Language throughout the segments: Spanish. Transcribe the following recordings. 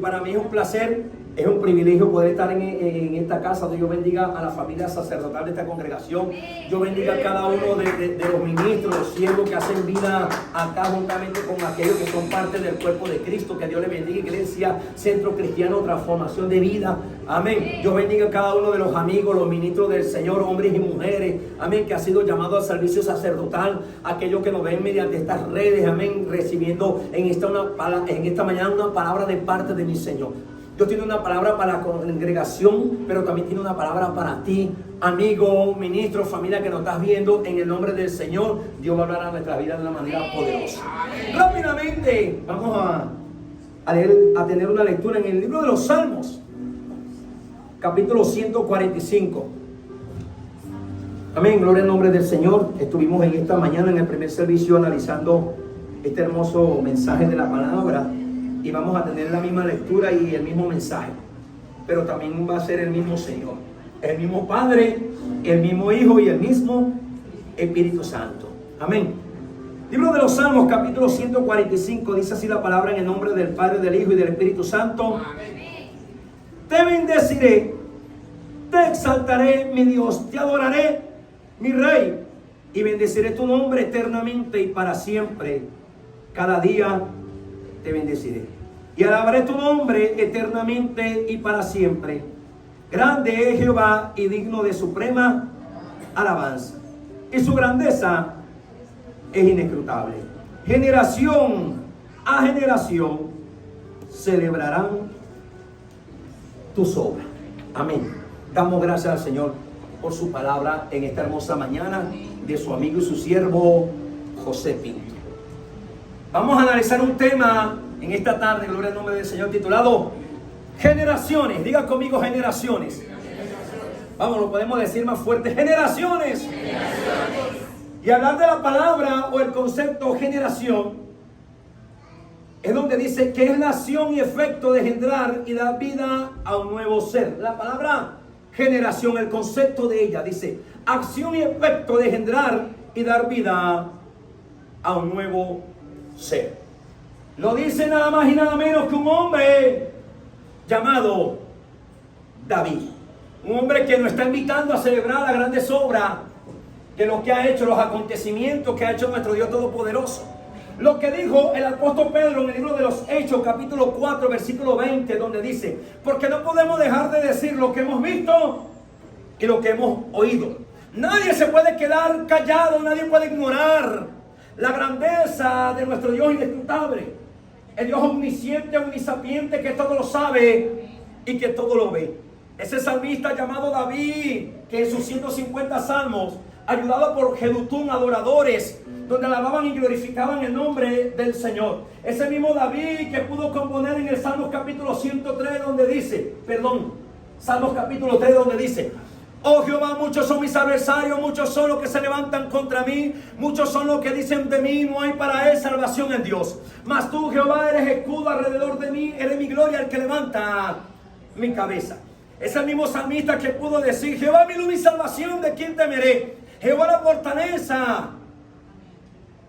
Para mí es un placer, es un privilegio poder estar en esta casa. Dios bendiga a la familia sacerdotal de esta congregación. Dios bendiga a cada uno de los ministros, los siervos que hacen vida acá juntamente con aquellos que son parte del cuerpo de Cristo. Que Dios les bendiga, Iglesia Centro Cristiano Transformación de Vida. Amén. Dios bendiga a cada uno de los amigos, los ministros del Señor, hombres y mujeres. Amén. Que ha sido llamado al servicio sacerdotal. Aquellos que nos ven mediante estas redes. Amén. Recibiendo en esta mañana una palabra de parte de mi Señor. Dios tiene una palabra para la congregación, pero también tiene una palabra para ti, amigo, ministro, familia que nos estás viendo. En el nombre del Señor, Dios va a hablar a nuestra vida de una manera poderosa. Rápidamente, vamos a tener una lectura en el libro de los Salmos, capítulo 145. Amén, gloria al nombre del Señor. Estuvimos en esta mañana en el primer servicio analizando este hermoso mensaje de la palabra. Y vamos a tener la misma lectura y el mismo mensaje. Pero también va a ser el mismo Señor. El mismo Padre, el mismo Hijo y el mismo Espíritu Santo. Amén. Libro de los Salmos, capítulo 145. Dice así la palabra: en el nombre del Padre, del Hijo y del Espíritu Santo. Amén. Te bendeciré, te exaltaré, mi Dios. Te adoraré, mi Rey. Y bendeciré tu nombre eternamente y para siempre. Cada día te bendeciré y alabaré tu nombre eternamente y para siempre. Grande es Jehová y digno de suprema alabanza, y su grandeza es inescrutable. Generación a generación celebrarán tus obras. Amén. Damos gracias al Señor por su palabra en esta hermosa mañana de su amigo y su siervo José Pinto. Vamos a analizar un tema en esta tarde, gloria al nombre del Señor, titulado generaciones. Diga conmigo: generaciones. Vamos, lo podemos decir más fuerte: generaciones. Y hablar de la palabra o el concepto generación es donde dice que es la acción y efecto de engendrar y dar vida a un nuevo ser. La palabra generación, el concepto de ella dice acción y efecto de engendrar y dar vida a un nuevo ser. Lo dice nada más y nada menos que un hombre llamado David. Un hombre que nos está invitando a celebrar las grandes obras de lo que ha hecho, los acontecimientos que ha hecho nuestro Dios Todopoderoso. Lo que dijo el apóstol Pedro en el libro de los Hechos, capítulo 4, versículo 20, donde dice: porque no podemos dejar de decir lo que hemos visto y lo que hemos oído. Nadie se puede quedar callado, nadie puede ignorar la grandeza de nuestro Dios inescrutable, el Dios omnisciente, omnisapiente, que todo lo sabe y que todo lo ve. Ese salmista llamado David, que en sus 150 salmos, ayudado por Jedutún, adoradores, donde alababan y glorificaban el nombre del Señor. Ese mismo David que pudo componer en el Salmos capítulo 103, donde dice, Salmos capítulo 3, donde dice: oh Jehová, muchos son mis adversarios, muchos son los que se levantan contra mí, muchos son los que dicen de mí, no hay para él salvación en Dios. Mas tú, Jehová, eres escudo alrededor de mí, eres mi gloria, el que levanta mi cabeza. Es el mismo salmista que pudo decir: Jehová mi luz y salvación, ¿de quién temeré? Jehová la fortaleza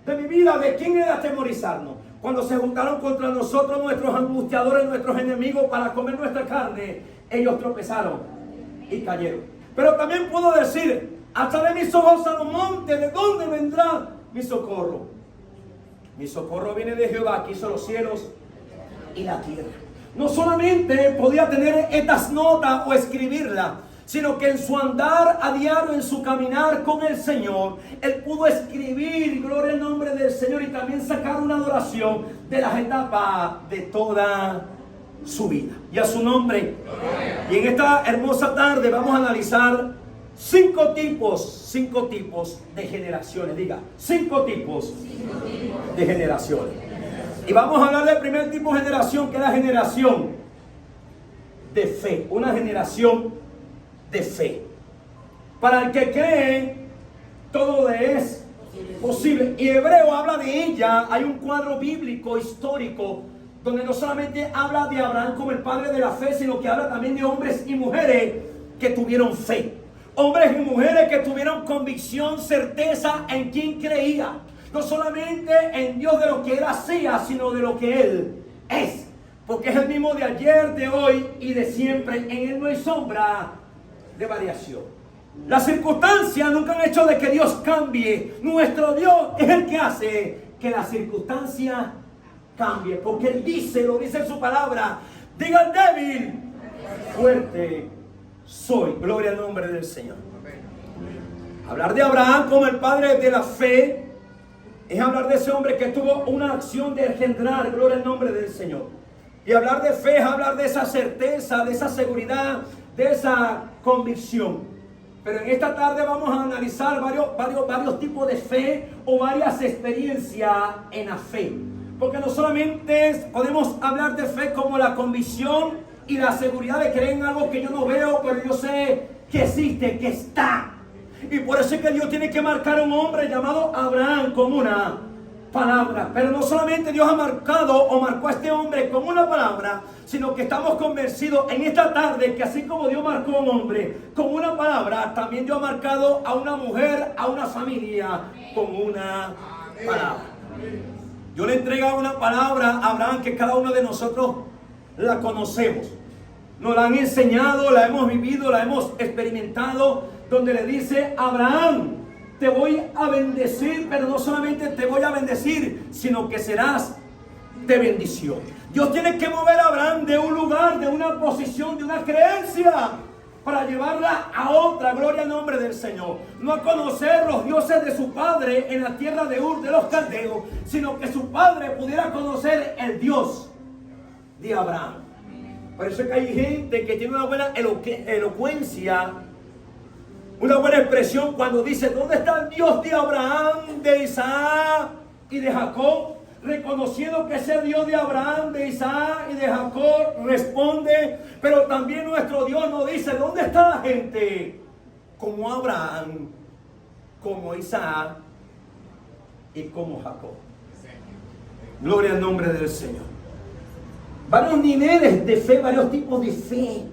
de mi vida, ¿de quién he de atemorizarnos? Cuando se juntaron contra nosotros nuestros angustiadores, nuestros enemigos, para comer nuestra carne, ellos tropezaron y cayeron. Pero también puedo decir: alzaré mis ojos a los montes, ¿de dónde vendrá mi socorro? Mi socorro viene de Jehová, que hizo los cielos y la tierra. No solamente podía tener estas notas o escribirlas, sino que en su andar a diario, en su caminar con el Señor, él pudo escribir, gloria al nombre del Señor, y también sacar una adoración de las etapas de toda su vida. Y a su nombre. Y en esta hermosa tarde vamos a analizar cinco tipos de generaciones. Diga, cinco tipos de generaciones. Y vamos a hablar del primer tipo de generación, que es la generación de fe. Una generación de fe. Para el que cree, todo le es posible. Y Hebreo habla de ella. Hay un cuadro bíblico histórico donde no solamente habla de Abraham como el padre de la fe, sino que habla también de hombres y mujeres que tuvieron fe. Hombres y mujeres que tuvieron convicción, certeza en quien creía. No solamente en Dios de lo que Él hacía, sino de lo que Él es. porque es el mismo de ayer, de hoy y de siempre. En Él no hay sombra de variación. Las circunstancias nunca han hecho de que Dios cambie. Nuestro Dios es el que hace que las circunstancias cambien, porque Él dice, lo dice en su palabra: diga al débil, fuerte soy. Gloria al nombre del Señor. Hablar de Abraham como el padre de la fe es hablar de ese hombre que tuvo una acción de engendrar. Gloria al nombre del Señor. Y hablar de fe es hablar de esa certeza, de esa seguridad, de esa convicción. Pero en esta tarde vamos a analizar varios tipos de fe o varias experiencias en la fe. Porque no solamente podemos hablar de fe como la convicción y la seguridad de creer en algo que yo no veo, pero yo sé que existe, que está. Y por eso es que Dios tiene que marcar a un hombre llamado Abraham con una palabra. Pero no solamente Dios ha marcado o marcó a este hombre con una palabra, sino que estamos convencidos en esta tarde que así como Dios marcó a un hombre con una palabra, también Dios ha marcado a una mujer, a una familia con una palabra. Dios le entrega una palabra a Abraham que cada uno de nosotros la conocemos. Nos la han enseñado, la hemos vivido, la hemos experimentado, donde le dice: Abraham, te voy a bendecir, pero no solamente te voy a bendecir, sino que serás de bendición. Dios tiene que mover a Abraham de un lugar, de una posición, de una creencia, para llevarla a otra. Gloria al nombre del Señor. No a conocer los dioses de su padre en la tierra de Ur de los Caldeos, sino que su padre pudiera conocer el Dios de Abraham. Por eso es que hay gente que tiene una buena elocuencia, una buena expresión cuando dice: ¿dónde está el Dios de Abraham, de Isaac y de Jacob? Reconociendo que ese Dios de Abraham, de Isaac y de Jacob responde. Pero también nuestro Dios nos dice: ¿dónde está la gente como Abraham, como Isaac y como Jacob? Gloria al nombre del Señor. Varios niveles de fe, varios tipos de fe.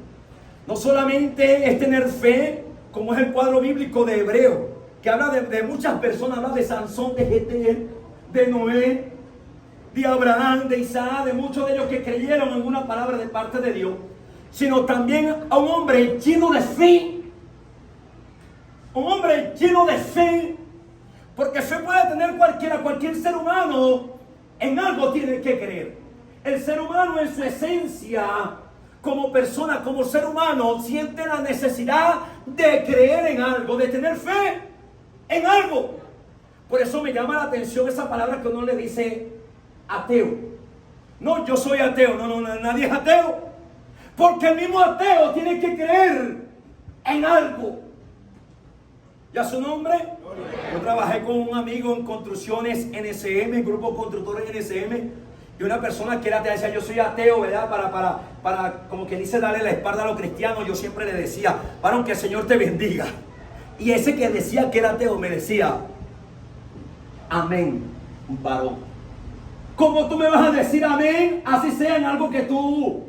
No solamente es tener fe, como es el cuadro bíblico de Hebreo, que habla de muchas personas, habla de Sansón, de Getel, de Noé, de Abraham, de Isaac, de muchos de ellos que creyeron en una palabra de parte de Dios, sino también a un hombre lleno de fe. Un hombre lleno de fe, porque fe puede tener cualquier ser humano, en algo tiene que creer. El ser humano en su esencia, como persona, como ser humano, siente la necesidad de creer en algo, de tener fe en algo. Por eso me llama la atención esa palabra que uno le dice ateo. No, yo soy ateo. No, nadie es ateo. Porque el mismo ateo tiene que creer en algo. ¿Ya su nombre? Yo trabajé con un amigo en construcciones NSM, grupo constructores NSM. Y una persona que era atea decía: yo soy ateo, ¿verdad? Para como que dice, darle la espalda a los cristianos. Yo siempre le decía: varón, que el Señor te bendiga. Y ese que decía que era ateo me decía: amén, varón. ¿Cómo tú me vas a decir amén? Así sea en algo que tú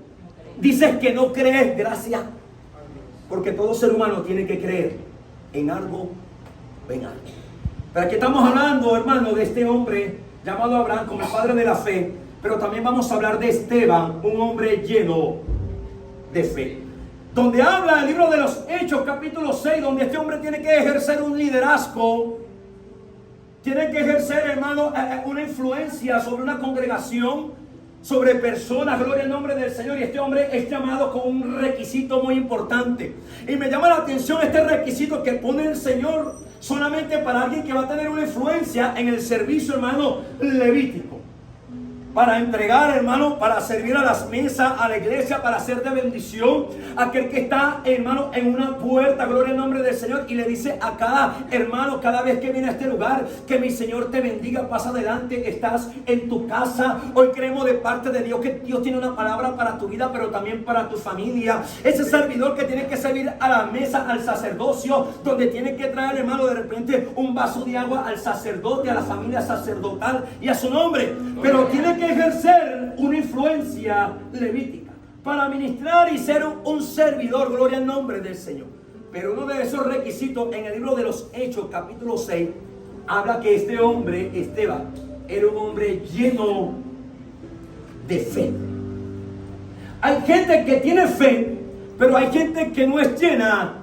dices que no crees. Gracias. Porque todo ser humano tiene que creer en algo o en algo. Pero aquí estamos hablando, hermano, de este hombre llamado Abraham como el padre de la fe. Pero también vamos a hablar de Esteban, un hombre lleno de fe. Donde habla el libro de los Hechos, capítulo 6, donde este hombre tiene que ejercer un liderazgo. Tiene que ejercer, hermano, una influencia sobre una congregación, sobre personas. Gloria al nombre del Señor. Y este hombre es llamado con un requisito muy importante. Y me llama la atención este requisito que pone el Señor solamente para alguien que va a tener una influencia en el servicio, hermano, levítico. Para entregar, hermano, para servir a las mesas, a la iglesia, para hacer de bendición. Aquel que está, hermano, en una puerta, gloria al nombre del Señor, y le dice a cada hermano, cada vez que viene a este lugar: que mi Señor te bendiga, pasa adelante, estás en tu casa. Hoy creemos de parte de Dios que Dios tiene una palabra para tu vida, pero también para tu familia. Ese servidor que tiene que servir a la mesa, al sacerdocio, donde tiene que traer, hermano, de repente un vaso de agua al sacerdote, a la familia sacerdotal y a su nombre. Pero tiene que ejercer una influencia levítica para ministrar y ser un servidor. Gloria al nombre del Señor. Pero uno de esos requisitos en el libro de los Hechos, capítulo 6, habla que este hombre, Esteban, era un hombre lleno de fe. Hay gente que tiene fe, pero hay gente que no es llena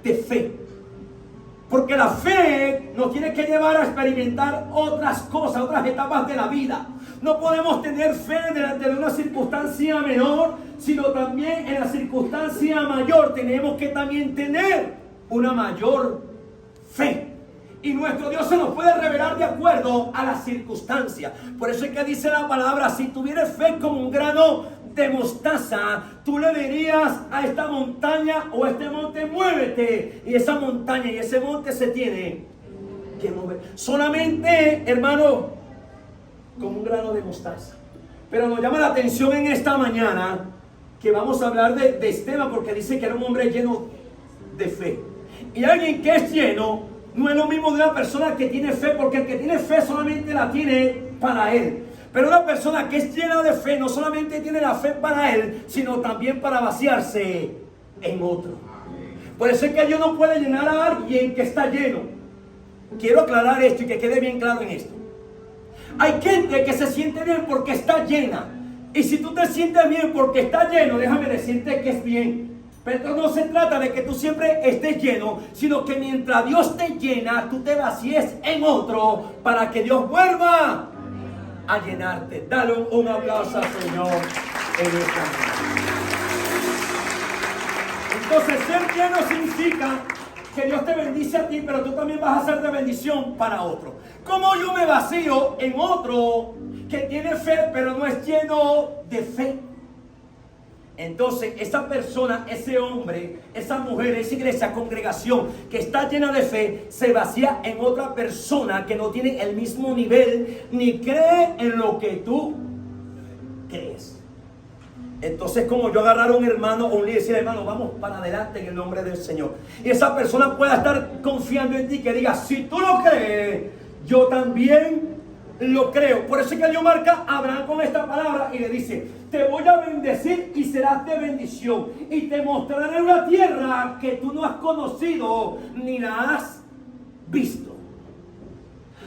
de fe. Porque la fe nos tiene que llevar a experimentar otras cosas, otras etapas de la vida. No podemos tener fe delante de una circunstancia menor, sino también en la circunstancia mayor tenemos que también tener una mayor fe. Y nuestro Dios se nos puede revelar de acuerdo a las circunstancias. Por eso es que dice la palabra, si tuvieras fe como un grano de mostaza, tú le dirías a esta montaña o a este monte, muévete. Y esa montaña y ese monte se tiene que mover. Solamente, hermano, como un grano de mostaza. Pero nos llama la atención en esta mañana que vamos a hablar de Esteban, porque dice que era un hombre lleno de fe. Y alguien que es lleno no es lo mismo de una persona que tiene fe, porque el que tiene fe solamente la tiene para él. Pero una persona que es llena de fe no solamente tiene la fe para él, sino también para vaciarse en otro. Por eso es que Dios no puede llenar a alguien que está lleno. Quiero aclarar esto y que quede bien claro en esto. Hay gente que se siente bien porque está llena. Y si tú te sientes bien porque está lleno, déjame decirte que es bien. Pero no se trata de que tú siempre estés lleno, sino que mientras Dios te llena, tú te vacíes en otro para que Dios vuelva a llenarte. Dale un aplauso al Señor en esta mañana. Entonces, ser lleno significa que Dios te bendice a ti, pero tú también vas a ser de bendición para otro. ¿Cómo yo me vacío en otro que tiene fe, pero no es lleno de fe? Entonces, esa persona, ese hombre, esa mujer, esa iglesia, congregación que está llena de fe, se vacía en otra persona que no tiene el mismo nivel ni cree en lo que tú crees. Entonces, como yo agarrar a un hermano o un líder y decir, hermano, vamos para adelante en el nombre del Señor. Y esa persona pueda estar confiando en ti, que diga, si tú lo crees, yo también lo creo. Por eso es que Dios marca a Abraham con esta palabra y le dice, te voy a bendecir y serás de bendición. Y te mostraré una tierra que tú no has conocido ni la has visto.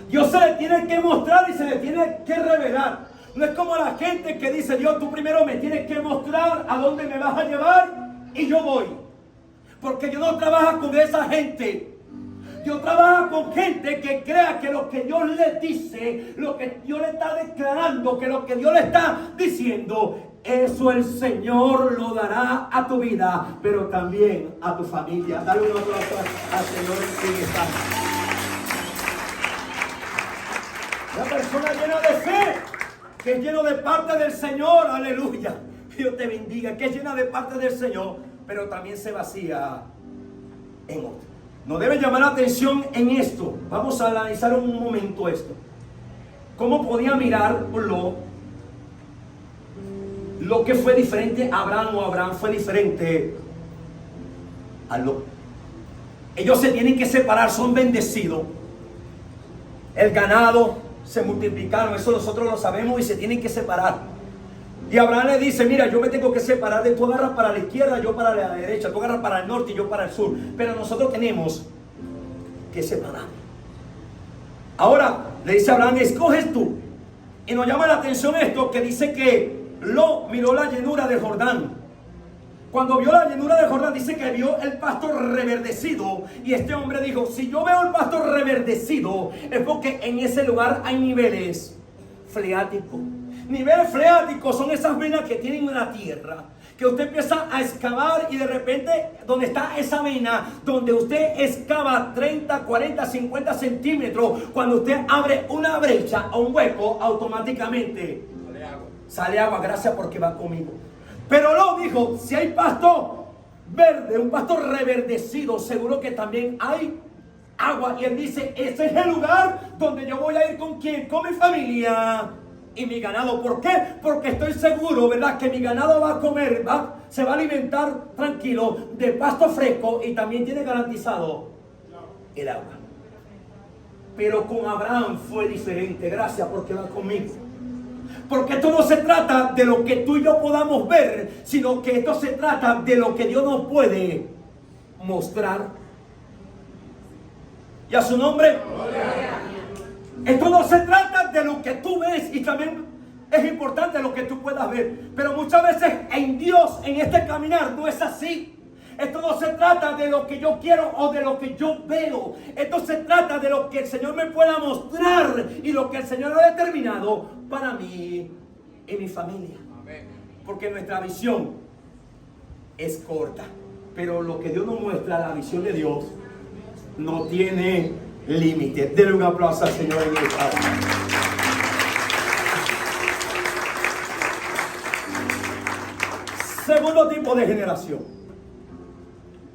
Dios se le tiene que mostrar y se le tiene que revelar. No es como la gente que dice, Dios, tú primero me tienes que mostrar a dónde me vas a llevar y yo voy. Porque Dios no trabaja con esa gente. Dios trabaja con gente que crea que lo que Dios le dice, lo que Dios le está declarando, que lo que Dios le está diciendo, eso el Señor lo dará a tu vida, pero también a tu familia. Dale un aplauso al Señor en esta. Una persona llena de fe, que es lleno de parte del Señor, aleluya. Dios te bendiga, que es llena de parte del Señor, pero también se vacía en otro. Nos debe llamar la atención en esto. Vamos a analizar un momento esto. ¿Cómo podía mirar lo que fue diferente a Abraham, o Abraham fue diferente a Lot? Ellos se tienen que separar, son bendecidos. El ganado se multiplicaron, eso nosotros lo sabemos, y se tienen que separar. Y Abraham le dice, mira, yo me tengo que separar de tú, agarras para la izquierda, yo para la derecha, tú agarras para el norte y yo para el sur. Pero nosotros tenemos que separar. Ahora, le dice a Abraham, escoges tú. Y nos llama la atención esto, que dice que Lot miró la llanura de Jordán. Cuando vio la llanura de Jordán, dice que vio el pasto reverdecido. Y este hombre dijo, si yo veo el pasto reverdecido, es porque en ese lugar hay niveles freáticos. Niveles freáticos son esas venas que tienen en la tierra, que usted empieza a excavar y de repente donde está esa vena, donde usted excava 30, 40, 50 centímetros, cuando usted abre una brecha o un hueco, automáticamente sale agua. Gracias porque va conmigo. Pero luego dijo, si hay pasto verde, un pasto reverdecido, seguro que también hay agua. Y él dice, ese es el lugar donde yo voy a ir. ¿Con quién? Con mi familia y mi ganado. ¿Por qué? Porque estoy seguro, ¿verdad?, que mi ganado va a comer, se va a alimentar tranquilo de pasto fresco, y también tiene garantizado el agua. Pero con Abraham fue diferente. Gracias porque va conmigo. Porque esto no se trata de lo que tú y yo podamos ver, sino que esto se trata de lo que Dios nos puede mostrar. ¿Y a su nombre? Esto no se trata de lo que tú ves, y también Es importante lo que tú puedas ver. Pero muchas veces en Dios, en este caminar, no es así. Esto no se trata de lo que yo quiero o de lo que yo veo. Esto se trata de lo que el Señor me pueda mostrar y lo que el Señor ha determinado para mí y mi familia. Porque nuestra visión es corta. Pero lo que Dios nos muestra, la visión de Dios, no tiene límite. Denle un aplauso al Señor en esta hora. Segundo tipo de generación.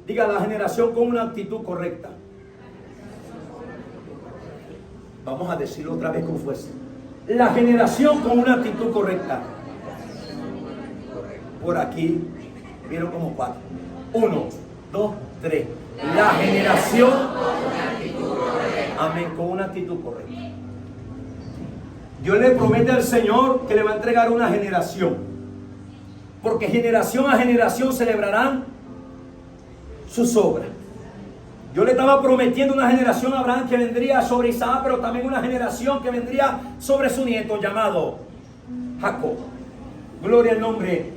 Diga, la generación con una actitud correcta. Vamos a decirlo otra vez con fuerza. La generación con una actitud correcta. Por aquí, vieron como 4. 1, 2, 3. La generación con una actitud correcta. Amén, con una actitud correcta. Dios le promete al Señor que le va a entregar una generación. Porque generación a generación celebrarán sus obras. Yo le estaba prometiendo una generación a Abraham que vendría sobre Isaac, pero también una generación que vendría sobre su nieto llamado Jacob. Gloria al nombre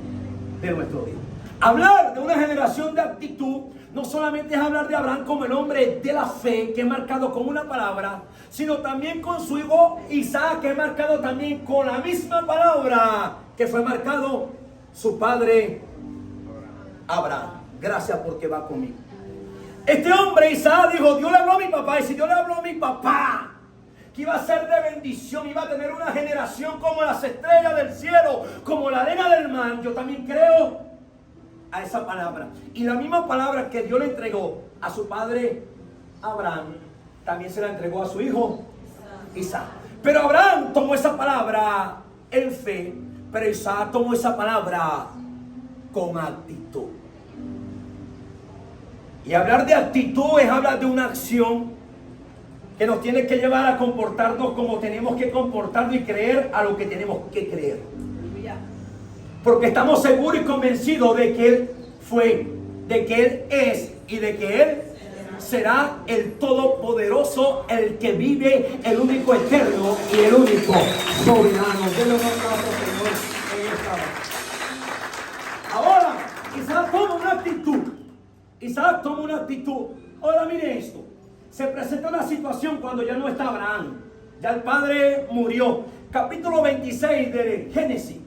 de nuestro Dios. Hablar de una generación de actitud no solamente es hablar de Abraham como el hombre de la fe, que es marcado con una palabra, sino también con su hijo Isaac, que es marcado también con la misma palabra que fue marcado su padre Abraham. Gracias porque va conmigo. Este hombre Isaac dijo, Dios le habló a mi papá, y si Dios le habló a mi papá que iba a ser de bendición, iba a tener una generación como las estrellas del cielo, como la arena del mar, yo también creo a esa palabra. Y la misma palabra que Dios le entregó a su padre Abraham, también se la entregó a su hijo Isaac. Pero Abraham tomó esa palabra en fe, pero Isaac tomó esa palabra con actitud. Y hablar de actitud es hablar de una acción que nos tiene que llevar a comportarnos como tenemos que comportarnos y creer a lo que tenemos que creer. Porque estamos seguros y convencidos de que Él fue, de que Él es y de que Él será el Todopoderoso, el que vive, el único eterno y el único soberano. Denle un aplauso, Señor, en esta hora. Ahora, Isaac toma una actitud. Isaac toma una actitud. Ahora mire esto. Se presenta una situación cuando ya no está Abraham. Ya el padre murió. Capítulo 26 de Génesis.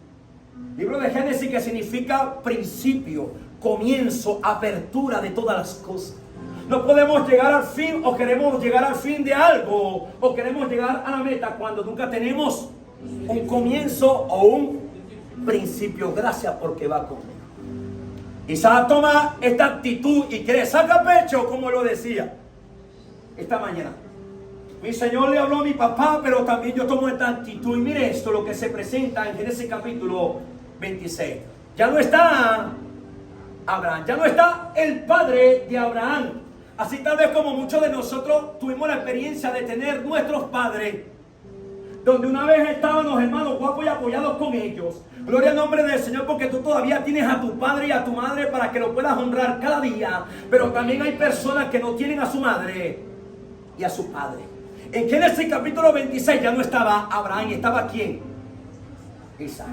Libro de Génesis, que significa principio, comienzo, apertura de todas las cosas. No podemos llegar al fin, o queremos llegar al fin de algo, o queremos llegar a la meta cuando nunca tenemos un comienzo o un principio. Gracias porque va conmigo. Isaac toma esta actitud y cree, saca pecho, como lo decía esta mañana. Mi Señor le habló a mi papá, pero también yo tomo esta actitud. Y mire esto, lo que se presenta en Génesis capítulo 26. Ya no está Abraham, ya no está el padre de Abraham. Así tal vez como muchos de nosotros tuvimos la experiencia de tener nuestros padres, donde una vez estábamos, hermanos, guapos y apoyados con ellos. Gloria al nombre del Señor, porque tú todavía tienes a tu padre y a tu madre para que lo puedas honrar cada día. Pero también hay personas que no tienen a su madre y a su padre. En Génesis capítulo 26 ya no estaba Abraham, estaba ¿quién? Isaac.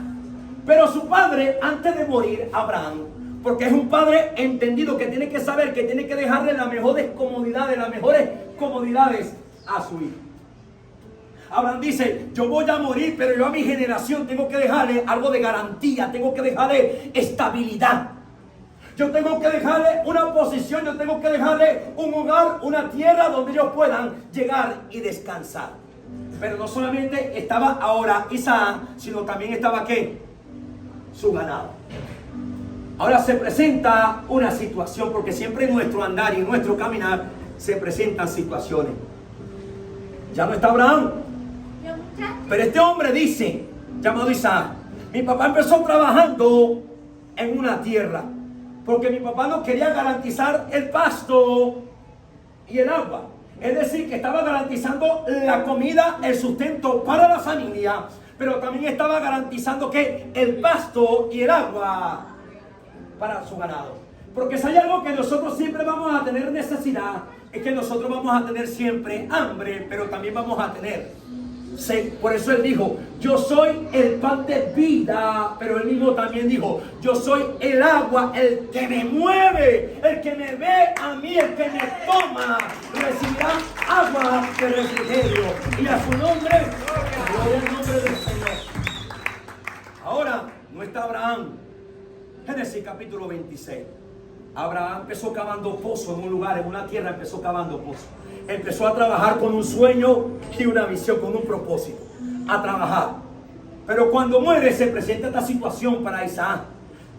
Pero su padre, antes de morir, Abraham, porque es un padre entendido que tiene que saber que tiene que dejarle las mejores comodidades a su hijo. Abraham dice, yo voy a morir, pero yo a mi generación tengo que dejarle algo de garantía, tengo que dejarle estabilidad. Yo tengo que dejarle una posición, yo tengo que dejarle un hogar, una tierra donde ellos puedan llegar y descansar. Pero no solamente estaba ahora Isaac, sino también estaba ¿qué? Su ganado. Ahora se presenta una situación, porque siempre en nuestro andar y en nuestro caminar se presentan situaciones. Ya no está Abraham. Pero este hombre dice, llamado Isaac, mi papá empezó trabajando en una tierra, porque mi papá no quería garantizar el pasto y el agua. Es decir, que estaba garantizando la comida, el sustento para la familia, pero también estaba garantizando que el pasto y el agua para su ganado. Porque si hay algo que nosotros siempre vamos a tener necesidad, es que nosotros vamos a tener siempre hambre, pero también vamos a tener Por eso él dijo, yo soy el pan de vida, pero él mismo también dijo, yo soy el agua, el que me mueve, el que me ve a mí, el que me toma, recibirá agua de refrigerio. Y a su nombre, gloria al nombre del Señor. Ahora, no está Abraham. Génesis capítulo 26. Abraham empezó cavando pozos en un lugar, en una tierra empezó cavando pozos. Empezó a trabajar con un sueño y una visión, con un propósito. A trabajar. Pero cuando muere se presenta esta situación para Isaac.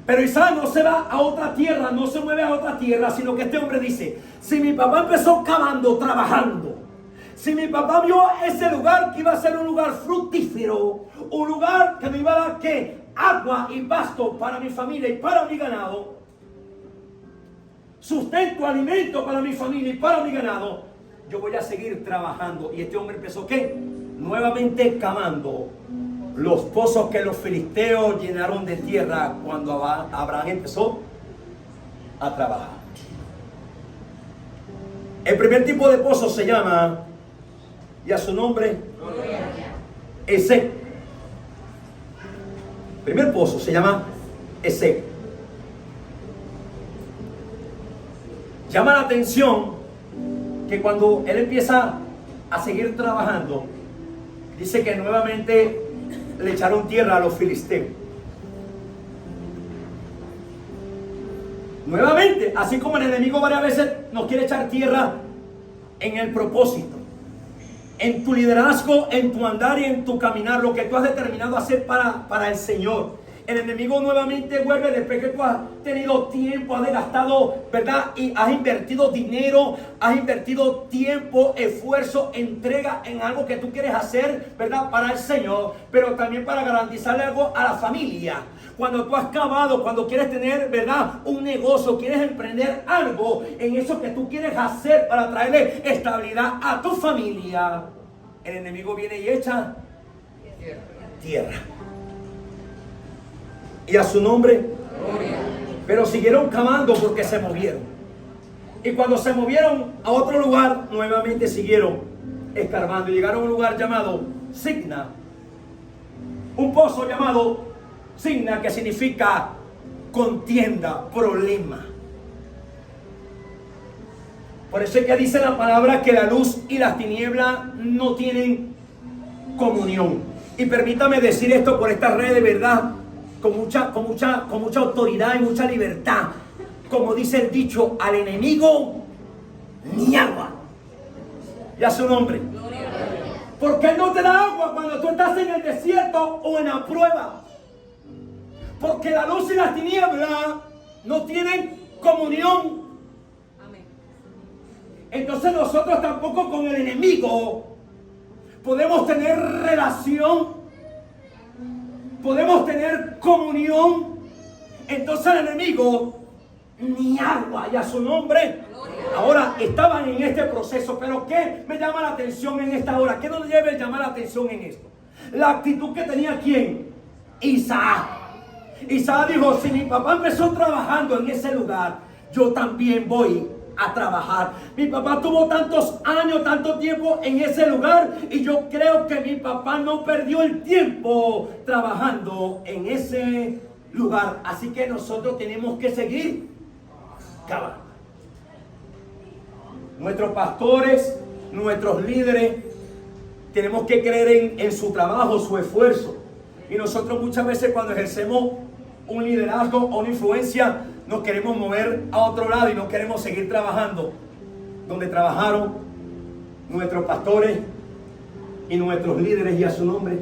Pero Isaac no se va a otra tierra, no se mueve a otra tierra, sino que este hombre dice, si mi papá empezó cavando, trabajando, si mi papá vio ese lugar que iba a ser un lugar fructífero, un lugar que me iba a dar ¿qué? Agua y pasto para mi familia y para mi ganado, sustento, alimento para mi familia y para mi ganado, yo voy a seguir trabajando. Y este hombre empezó ¿qué? Nuevamente cavando los pozos que los filisteos llenaron de tierra cuando Abraham empezó a trabajar. El primer tipo de pozo se llama, y a su nombre, Esek. El primer pozo se llama Esek. Llama la atención que cuando él empieza a seguir trabajando, dice que nuevamente le echaron tierra a los filisteos. Nuevamente, así como el enemigo varias veces nos quiere echar tierra en el propósito, en tu liderazgo, en tu andar y en tu caminar, lo que tú has determinado hacer para el Señor. El enemigo nuevamente vuelve después que tú has tenido tiempo, has gastado, ¿verdad? Y has invertido dinero, has invertido tiempo, esfuerzo, entrega en algo que tú quieres hacer, ¿verdad? Para el Señor, pero también para garantizarle algo a la familia. Cuando tú has cavado, cuando quieres tener, ¿verdad? Un negocio, quieres emprender algo en eso que tú quieres hacer para traerle estabilidad a tu familia, el enemigo viene y echa tierra. Y a su nombre, gloria. Pero siguieron cavando porque se movieron. Y cuando se movieron a otro lugar, nuevamente siguieron escarbando. Y llegaron a un lugar llamado Signa. Un pozo llamado Signa, que significa contienda, problema. Por eso es que dice la palabra que la luz y las tinieblas no tienen comunión. Y permítame decir esto por esta red de verdad, con mucha autoridad y mucha libertad. Como dice el dicho, al enemigo ni agua. Y a su nombre. ¿Por qué no te da agua cuando tú estás en el desierto o en la prueba? Porque la luz y las tinieblas no tienen comunión. Entonces nosotros tampoco con el enemigo podemos tener relación, podemos tener comunión. Entonces el enemigo ni agua, y a su nombre. Ahora estaban en este proceso, pero ¿qué me llama la atención en esta hora? ¿Qué nos debe llamar la atención en esto? La actitud que tenía ¿quién? Isaac. Isaac dijo, si mi papá empezó trabajando en ese lugar, yo también voy a trabajar. Mi papá tuvo tantos años, tanto tiempo en ese lugar, y yo creo que mi papá no perdió el tiempo trabajando en ese lugar. Así que nosotros tenemos que seguir cavando. Nuestros pastores, nuestros líderes, tenemos que creer en su trabajo, su esfuerzo. Y nosotros muchas veces cuando ejercemos un liderazgo o una influencia, nos queremos mover a otro lado y no queremos seguir trabajando donde trabajaron nuestros pastores y nuestros líderes, y a su nombre.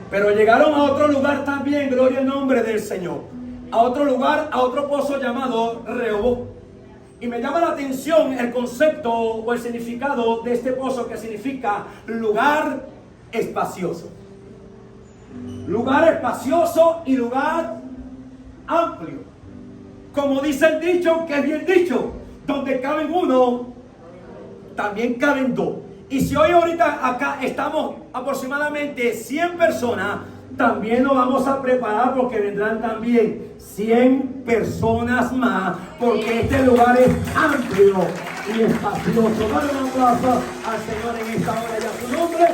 Pero llegaron a otro lugar también, gloria al nombre del Señor. A otro lugar, a otro pozo llamado Rehoboth. Y me llama la atención el concepto o el significado de este pozo, que significa lugar espacioso. Lugar espacioso y lugar amplio. Como dice el dicho, que es bien dicho, donde caben uno, también caben dos. Y si hoy ahorita acá estamos aproximadamente 100 personas, también nos vamos a preparar porque vendrán también 100 personas más, porque este lugar es amplio y espacioso. Dale un aplauso al Señor en esta hora y a su nombre.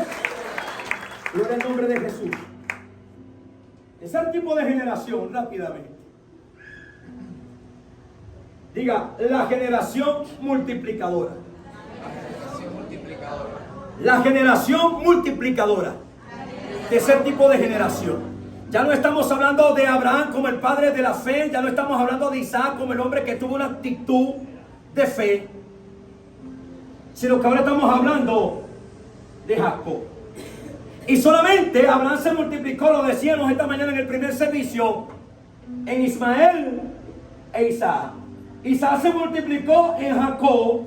Gloria al nombre de Jesús. Ese tipo de generación, rápidamente. Diga, la generación multiplicadora. La generación multiplicadora. De ese tipo de generación. Ya no estamos hablando de Abraham como el padre de la fe. Ya no estamos hablando de Isaac como el hombre que tuvo una actitud de fe. Sino que ahora estamos hablando de Jacob. Y solamente Abraham se multiplicó, lo decíamos esta mañana en el primer servicio, en Ismael e Isaac. Isaac se multiplicó en Jacob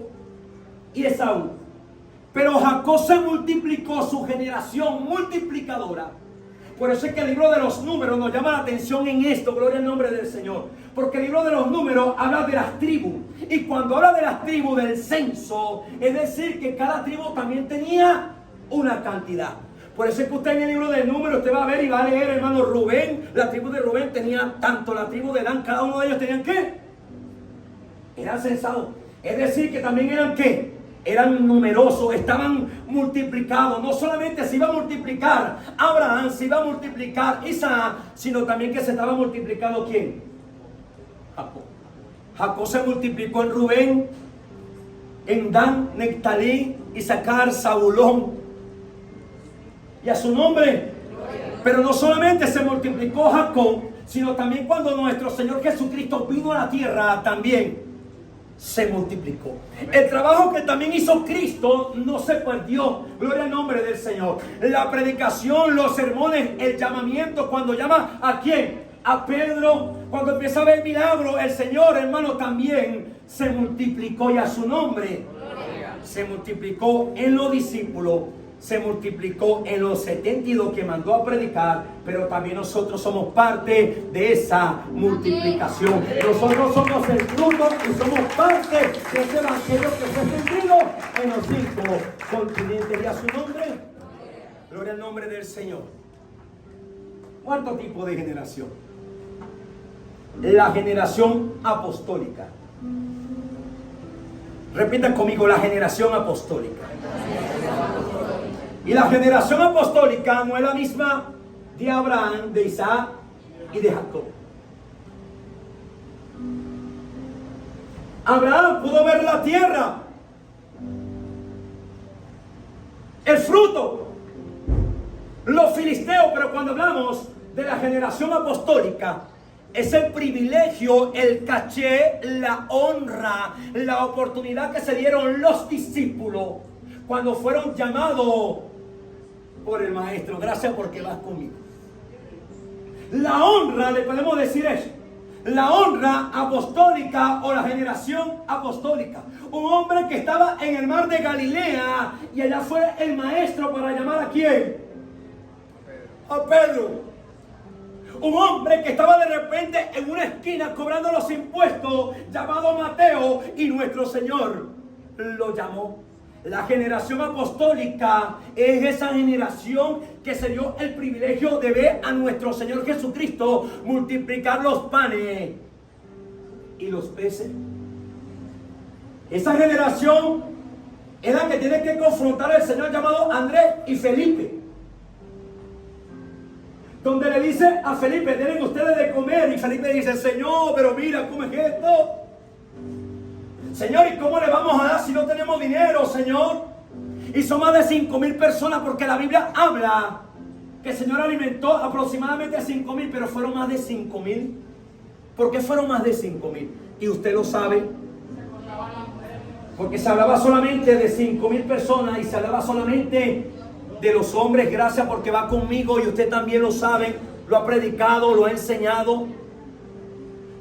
y Esaú. Pero Jacob se multiplicó, su generación multiplicadora. Por eso es que el libro de los números nos llama la atención en esto, gloria al nombre del Señor. Porque el libro de los números habla de las tribus. Y cuando habla de las tribus, del censo, es decir, que cada tribu también tenía una cantidad. Por eso es que usted en el libro del número, usted va a ver y va a leer, hermano, Rubén. La tribu de Rubén tenía tanto, la tribu de Dan, cada uno de ellos tenían ¿qué? Eran censados. Es decir, que también eran ¿qué? Eran numerosos, estaban multiplicados. No solamente se iba a multiplicar Abraham, se iba a multiplicar Isaac, sino también que se estaba multiplicando ¿quién? Jacob. Jacob se multiplicó en Rubén, en Dan, Neftalí, Isaacar, Zabulón. Y a su nombre. Pero no solamente se multiplicó Jacob, sino también cuando nuestro Señor Jesucristo vino a la tierra, también se multiplicó. El trabajo que también hizo Cristo no se perdió. Gloria al nombre del Señor. La predicación, los sermones, el llamamiento, cuando llama ¿a quién? A Pedro, cuando empieza a ver milagros, el Señor, hermano, también se multiplicó. Y a su nombre se multiplicó en los discípulos, se multiplicó en los 72 que mandó a predicar, pero también nosotros somos parte de esa multiplicación. Nosotros somos el fruto y somos parte de ese evangelio que fue extendido en los 5 continentes. Y a su nombre, gloria al nombre del Señor. ¿Cuánto tipo de generación? La generación apostólica. Repitan conmigo, la generación apostólica. Y la generación apostólica no es la misma de Abraham, de Isaac y de Jacob. Abraham pudo ver la tierra, el fruto, los filisteos, pero cuando hablamos de la generación apostólica, es el privilegio, el caché, la honra, la oportunidad que se dieron los discípulos cuando fueron llamados por el maestro. Gracias porque vas conmigo. La honra, le podemos decir eso, la honra apostólica o la generación apostólica. Un hombre que estaba en el mar de Galilea y allá fue el maestro para llamar ¿a quién? A Pedro. Un hombre que estaba de repente en una esquina cobrando los impuestos, llamado Mateo, y nuestro Señor lo llamó. La generación apostólica es esa generación que se dio el privilegio de ver a nuestro Señor Jesucristo multiplicar los panes y los peces. Esa generación es la que tiene que confrontar al Señor llamado Andrés y Felipe, donde le dice a Felipe: denle ustedes de comer, y Felipe dice: Señor, pero mira, ¿cómo es esto? Señor, ¿y cómo le vamos a dar si no tenemos dinero, Señor? Y son más de 5,000 personas, porque la Biblia habla que el Señor alimentó aproximadamente a 5,000, pero fueron más de 5,000. ¿Por qué fueron más de 5,000? Y usted lo sabe. Porque se hablaba solamente de 5,000 personas y se hablaba solamente de los hombres. Gracias porque va conmigo y usted también lo sabe, lo ha predicado, lo ha enseñado.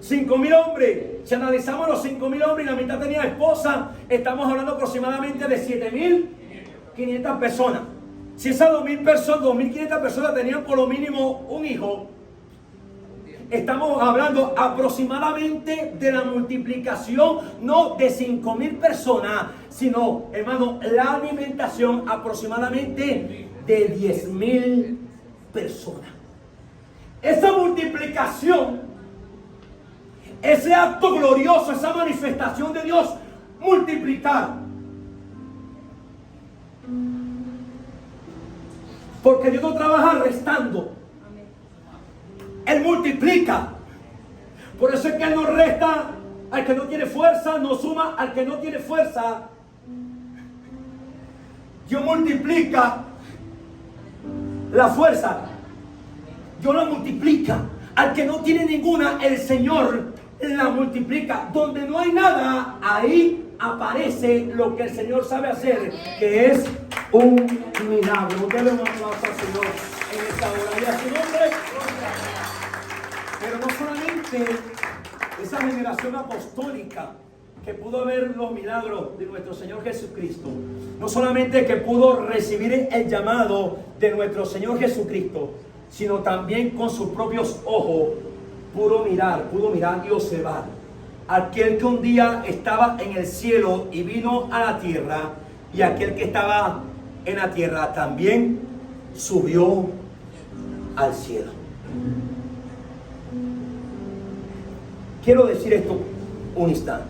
5,000 hombres. Si analizamos los 5,000 hombres y la mitad tenía esposa, estamos hablando aproximadamente de 7,500 personas. Si esas 2,500 personas tenían por lo mínimo un hijo, estamos hablando aproximadamente de la multiplicación, no de 5,000 personas, sino, hermano, la alimentación aproximadamente de 10,000 personas. Esa multiplicación, ese acto glorioso, esa manifestación de Dios, multiplicar. Porque Dios no trabaja restando. Él multiplica. Por eso es que Él no resta al que no tiene fuerza, no suma al que no tiene fuerza. Dios multiplica la fuerza. Dios la multiplica. Al que no tiene ninguna, el Señor la multiplica. Donde no hay nada, ahí aparece lo que el Señor sabe hacer, que es un milagro. Déle un aplauso al Señor en esta hora. Y a su nombre. Pero no solamente esa generación apostólica que pudo ver los milagros de nuestro Señor Jesucristo, no solamente que pudo recibir el llamado de nuestro Señor Jesucristo, sino también con sus propios ojos pudo mirar y observar aquel que un día estaba en el cielo y vino a la tierra, y aquel que estaba en la tierra también subió al cielo. Quiero decir esto un instante.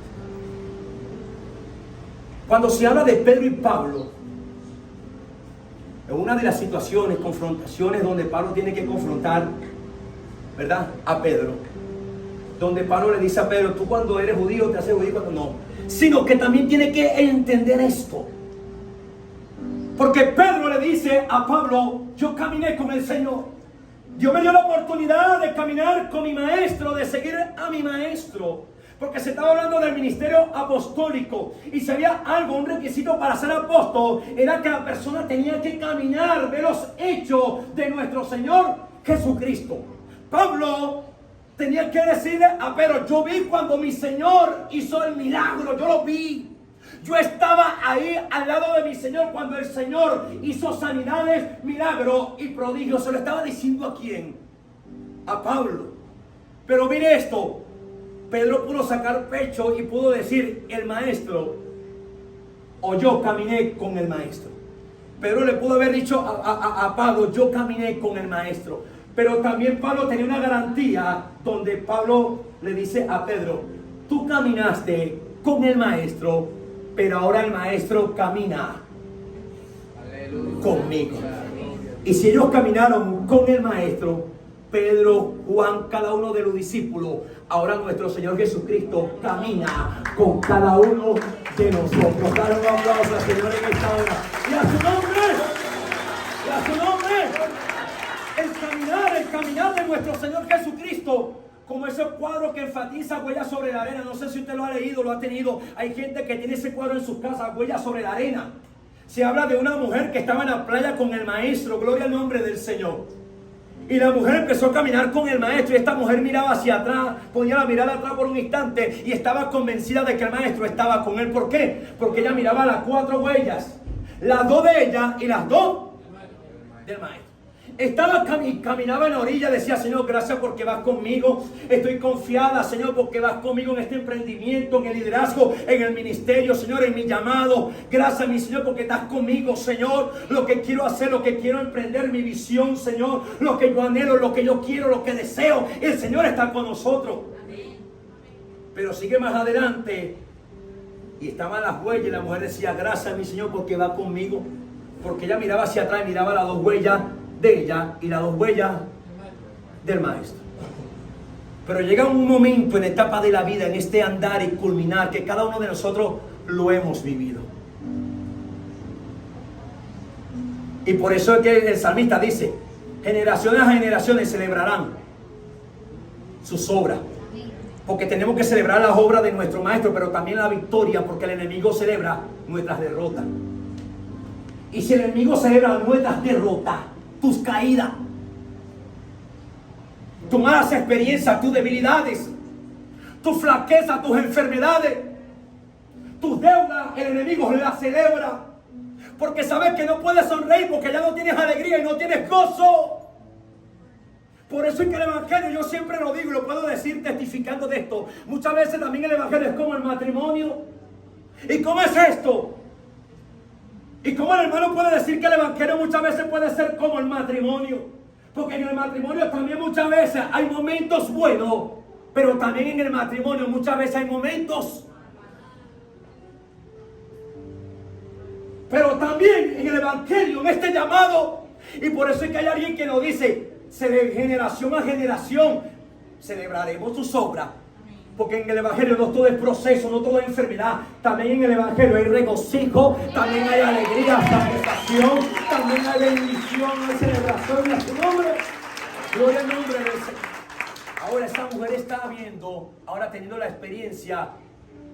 Cuando se habla de Pedro y Pablo, en una de las situaciones, confrontaciones donde Pablo tiene que confrontar, ¿verdad?, a Pedro, donde Pablo le dice a Pedro: tú cuando eres judío te haces judío, cuando no, sino que también tiene que entender esto, porque Pedro le dice a Pablo: yo caminé con el Señor, Dios me dio la oportunidad de caminar con mi maestro, de seguir a mi maestro, porque se estaba hablando del ministerio apostólico, y si había algo, un requisito para ser apóstol, era que la persona tenía que caminar de los hechos de nuestro Señor Jesucristo. Pablo tenía que decirle a Pedro: yo vi cuando mi Señor hizo el milagro, yo lo vi. Yo estaba ahí al lado de mi Señor cuando el Señor hizo sanidades, milagros y prodigios. Se lo estaba diciendo ¿a quién? A Pablo. Pero mire esto, Pedro pudo sacar pecho y pudo decir: el maestro, o yo caminé con el maestro. Pedro le pudo haber dicho a Pablo: yo caminé con el maestro. Pero también Pablo tenía una garantía donde Pablo le dice a Pedro: tú caminaste con el maestro, pero ahora el maestro camina conmigo. Y si ellos caminaron con el maestro, Pedro, Juan, cada uno de los discípulos, ahora nuestro Señor Jesucristo camina con cada uno de nosotros. Dale un aplauso al Señor en esta hora. Y a su nombre, y a su nombre, el caminar de nuestro Señor Jesucristo, como ese cuadro que enfatiza huellas sobre la arena. No sé si usted lo ha leído, lo ha tenido. Hay gente que tiene ese cuadro en sus casas, huellas sobre la arena. Se habla de una mujer que estaba en la playa con el maestro, gloria al nombre del Señor. Y la mujer empezó a caminar con el maestro, y esta mujer miraba hacia atrás, ponía la mirada atrás por un instante y estaba convencida de que el maestro estaba con él. ¿Por qué? Porque ella miraba las 4 huellas, las 2 de ella y las 2 del maestro. Caminaba en la orilla, decía: Señor, gracias porque vas conmigo. Estoy confiada, Señor, porque vas conmigo en este emprendimiento, en el liderazgo, en el ministerio, Señor, en mi llamado. Gracias, mi Señor, porque estás conmigo, Señor. Lo que quiero hacer, lo que quiero emprender, mi visión, Señor, lo que yo anhelo, lo que yo quiero, lo que deseo, el Señor está con nosotros. Pero sigue más adelante y estaban las huellas, y la mujer decía: gracias, mi Señor, porque va conmigo. Porque ella miraba hacia atrás y miraba las 2 huellas de ella y las 2 huellas del maestro. Pero llega un momento en la etapa de la vida, en este andar y culminar, que cada uno de nosotros lo hemos vivido. Y por eso es que el salmista dice: generaciones a generaciones celebrarán sus obras. Porque tenemos que celebrar las obras de nuestro maestro, pero también la victoria, porque el enemigo celebra nuestras derrotas. Y si el enemigo celebra nuestras derrotas, tus caídas, tus malas experiencias, tus debilidades, tus flaquezas, tus enfermedades, tus deudas, el enemigo las celebra. Porque sabes que no puedes sonreír porque ya no tienes alegría y no tienes gozo. Por eso es que el evangelio, yo siempre lo digo y lo puedo decir testificando de esto. Muchas veces también el evangelio es como el matrimonio. ¿Y cómo es esto? ¿Y cómo el hermano puede decir que el evangelio muchas veces puede ser como el matrimonio? Porque en el matrimonio también muchas veces hay momentos buenos, pero también en el matrimonio muchas veces hay momentos. Pero también en el evangelio, en este llamado, Y por eso es que hay alguien que nos dice, de generación a generación, celebraremos tus obras. Porque en el Evangelio no todo es proceso, no todo es enfermedad. También en el Evangelio hay regocijo, también hay alegría, satisfacción, también hay bendición, hay celebración a su nombre. Gloria al nombre del Señor. Ahora esta mujer está viendo, ahora teniendo la experiencia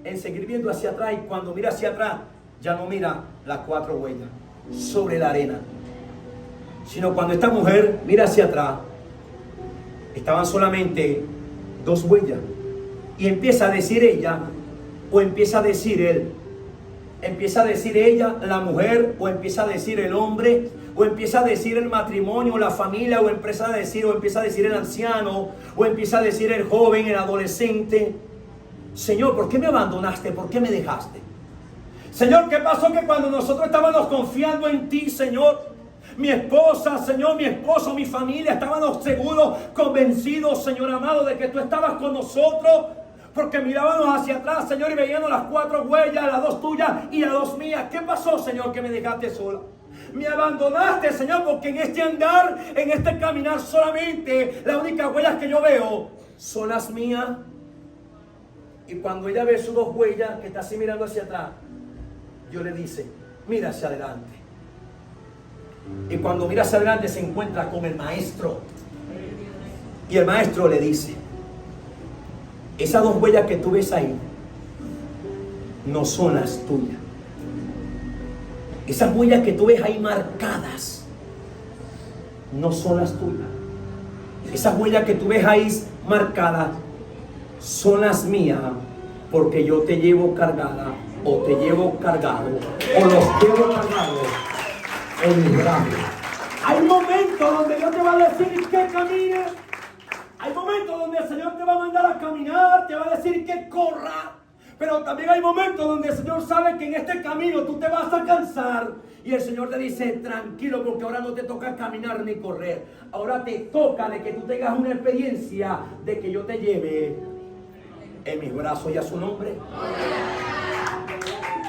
en seguir viendo hacia atrás. Y cuando mira hacia atrás, ya no mira las 4 huellas sobre la arena. Sino cuando esta mujer mira hacia atrás, estaban solamente 2 huellas. Y empieza a decir ella, o empieza a decir él. Empieza a decir ella, la mujer, o empieza a decir el hombre, o empieza a decir el matrimonio, la familia, o empieza a decir el anciano, o empieza a decir el joven, el adolescente. Señor, ¿por qué me abandonaste? ¿Por qué me dejaste? Señor, ¿qué pasó que cuando nosotros estábamos confiando en ti, Señor? Mi esposa, Señor, mi esposo, mi familia, estábamos seguros, convencidos, Señor amado, de que tú estabas con nosotros. Porque mirábamos hacia atrás, Señor, y veíamos las 4 huellas, las 2 tuyas y las 2 mías. ¿Qué pasó, Señor, que me dejaste sola? Me abandonaste, Señor, porque en este andar, en este caminar solamente, las únicas huellas que yo veo son las mías. Y cuando ella ve sus 2 huellas, que está así mirando hacia atrás, Dios le dice, mira hacia adelante. Y cuando mira hacia adelante se encuentra con el maestro. Y el maestro le dice, esas 2 huellas que tú ves ahí no son las tuyas. Esas huellas que tú ves ahí marcadas no son las tuyas. Esas huellas que tú ves ahí marcadas son las mías, porque yo te llevo cargada, o te llevo cargado, o los llevo cargados en mis brazos. Hay momentos donde Dios te va a decir que camines. Hay momentos donde el Señor te va a mandar a caminar, te va a decir que corra. Pero también hay momentos donde el Señor sabe que en este camino tú te vas a cansar. Y el Señor te dice, tranquilo, porque ahora no te toca caminar ni correr. Ahora te toca de que tú tengas una experiencia de que yo te lleve en mis brazos y a su nombre.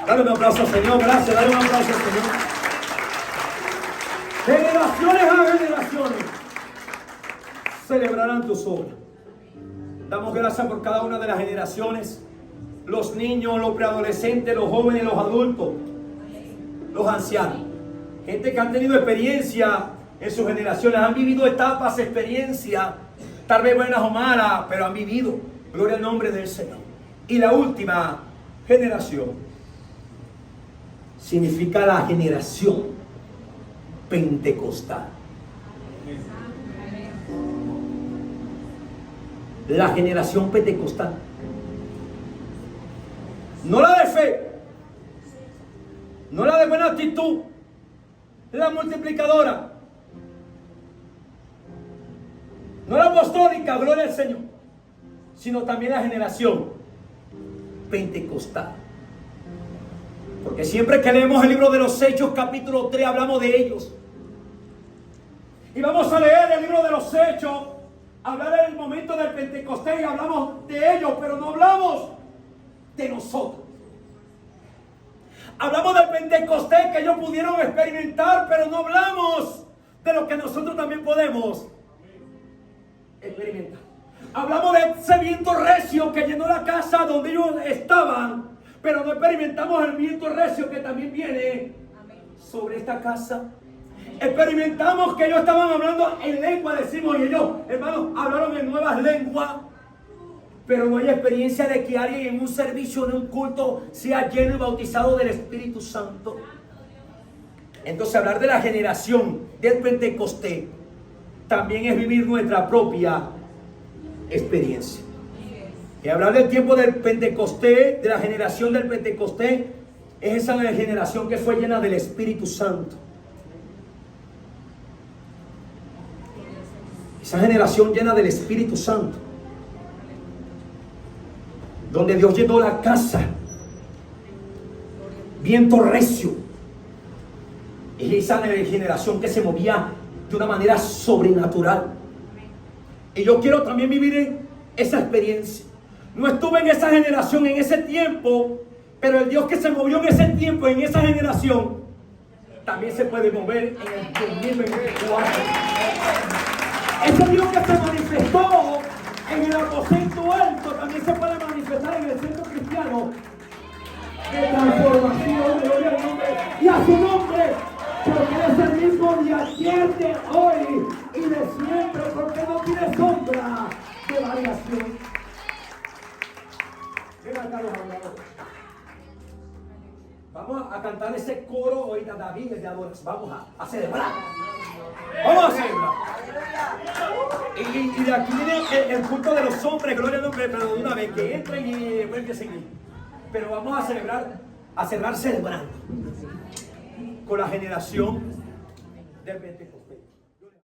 Dale un aplauso al Señor, gracias, dale un aplauso al Señor. Generaciones a generaciones celebrarán tus obras. Damos gracias por cada una de las generaciones. Los niños, los preadolescentes, los jóvenes, los adultos, los ancianos. Gente que han tenido experiencia en sus generaciones. Han vivido etapas, experiencias, tal vez buenas o malas, pero han vivido. Gloria al nombre del Señor. Y la última generación significa la generación pentecostal. La generación pentecostal. No la de fe, no la de buena actitud, la multiplicadora, no la apostólica, gloria al Señor, sino también la generación pentecostal. Porque siempre que leemos el libro de los Hechos, capítulo 3, hablamos de ellos. Y vamos a leer el libro de los Hechos, hablar en el momento del Pentecostés y hablamos de ellos, pero no hablamos de nosotros. Hablamos del Pentecostés que ellos pudieron experimentar, pero no hablamos de lo que nosotros también podemos experimentar. Hablamos de ese viento recio que llenó la casa donde ellos estaban, pero no experimentamos el viento recio que también viene sobre esta casa. Experimentamos que ellos estaban hablando en lengua, decimos, y ellos, hermanos, hablaron en nuevas lenguas. Pero no hay experiencia de que alguien en un servicio, en un culto, sea lleno y bautizado del Espíritu Santo. Entonces, hablar de la generación del Pentecostés también es vivir nuestra propia experiencia. Y hablar del tiempo del Pentecostés, de la generación del Pentecostés, es esa generación que fue llena del Espíritu Santo. Esa generación llena del Espíritu Santo, donde Dios llenó la casa, viento recio. Es esa generación que se movía de una manera sobrenatural. Y yo quiero también vivir esa experiencia. No estuve en esa generación, en ese tiempo, pero el Dios que se movió en ese tiempo, en esa generación, también se puede mover en el 2024. Ese Dios que se manifestó en el aposento alto también se puede manifestar en el centro cristiano de transformación. Gloria al nombre y a su nombre, porque es el mismo de ayer, de hoy y de siempre, porque no tiene sombra de variación. Ven acá los adoradores. Vamos a cantar ese coro ahorita, David, de adoración. Vamos a celebrar. Vamos a celebrar. Y de aquí viene el culto de los hombres, gloria al nombre, pero de una vez que entren y después que seguir. Pero vamos a celebrar celebrando con la generación del Pentecostés.